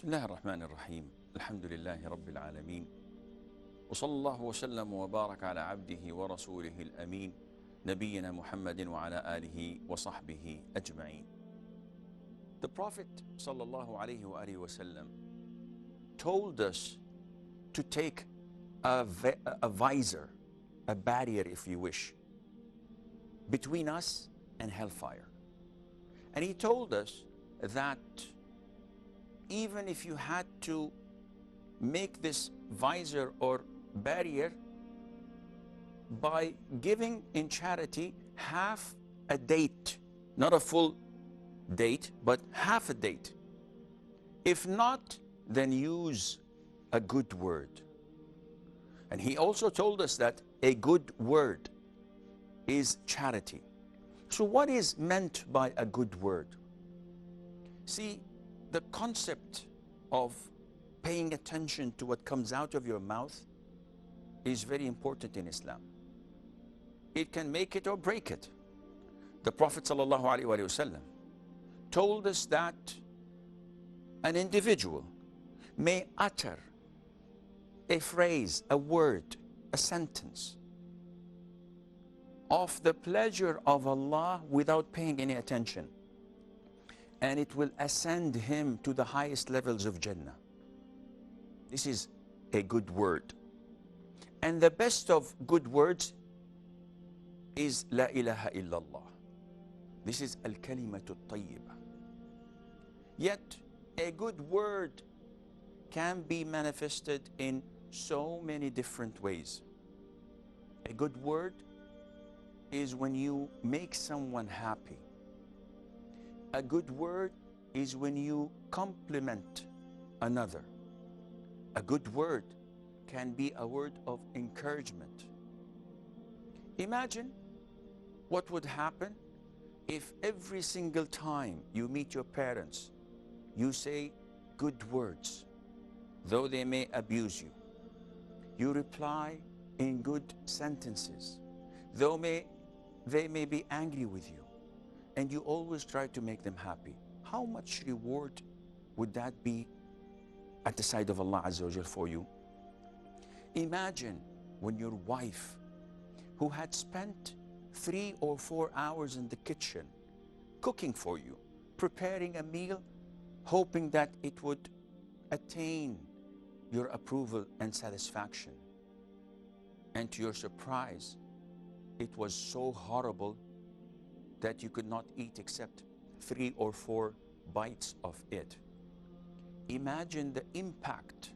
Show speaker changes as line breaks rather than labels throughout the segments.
بسم الله الرحمن الرحيم. الحمد لله رب العالمين، وصلى الله وسلم وبارك على عبده ورسوله الأمين نبينا محمد وعلى آله وصحبه أجمعين. The Prophet sallallahu alaihi wasallam told us to take a visor, a barrier if you wish, between us and hellfire. And he told us that even if you had to make this visor or barrier by giving in charity half a date, not a full date, but half a date. If not, then use a good word. And he also told us that a good word is charity. So what is meant by a good word? See, the concept of paying attention to what comes out of your mouth is very important in Islam. It can make it or break it. The Prophet ﷺ told us that an individual may utter a phrase, a word, a sentence of the pleasure of Allah without paying any attention, and it will ascend him to the highest levels of Jannah. This is a good word. And the best of good words is La ilaha illallah. This is al-kalimatu tayyibah. Yet a good word can be manifested in so many different ways. A good word is when you make someone happy. A good word is when you compliment another. A good word can be a word of encouragement. Imagine what would happen if every single time you meet your parents, you say good words, though they may abuse you. You reply in good sentences, though they may be angry with you. And you always try to make them happy. How much reward would that be at the side of Allah Azza wa Jal for you? Imagine when your wife, who had spent 3 or 4 hours in the kitchen cooking for you, preparing a meal, hoping that it would attain your approval and satisfaction. And to your surprise, it was so horrible that you could not eat except 3 or 4 bites of it. Imagine the impact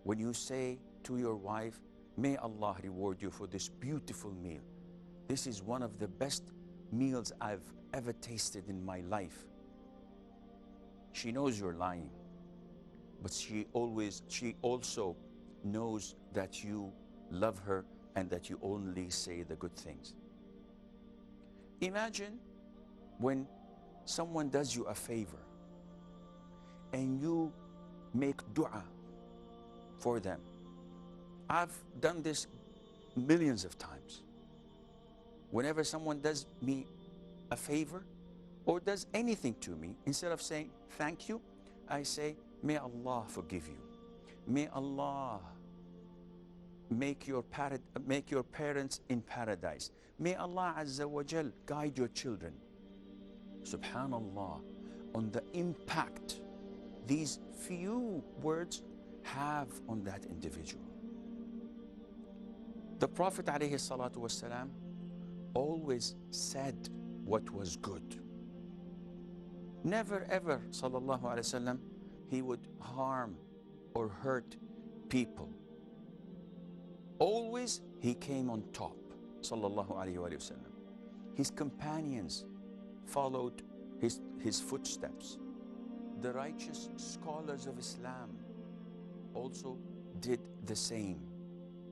when you say to your wife, may Allah reward you for this beautiful meal. This is one of the best meals I've ever tasted in my life. She knows you're lying, but she also knows that you love her and that you only say the good things. Imagine when someone does you a favor and you make dua for them. I've done this millions of times. Whenever someone does me a favor or does anything to me, instead of saying thank you, I say, may Allah forgive you. May Allah make your parents in paradise. May Allah Azza wa Jal guide your children. Subhanallah, on the impact these few words have on that individual. The Prophet ﷺ always said what was good. Never ever, sallallahu alaihi wasallam, he would harm or hurt people. Always he came on top, sallallahu alaihi wasallam. His companions followed his footsteps. The righteous scholars of Islam also did the same.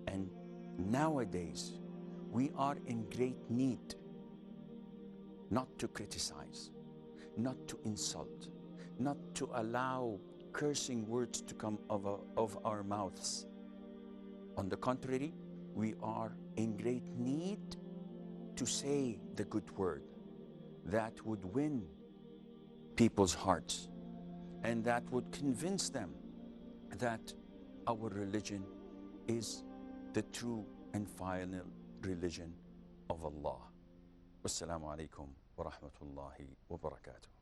And nowadays, we are in great need not to criticize, not to insult, not to allow cursing words to come of our mouths. On the contrary, we are in great need to say the good word that would win people's hearts, and that would convince them that our religion is the true and final religion of Allah. Wassalamu alaikum wa rahmatullahi wa barakatuh.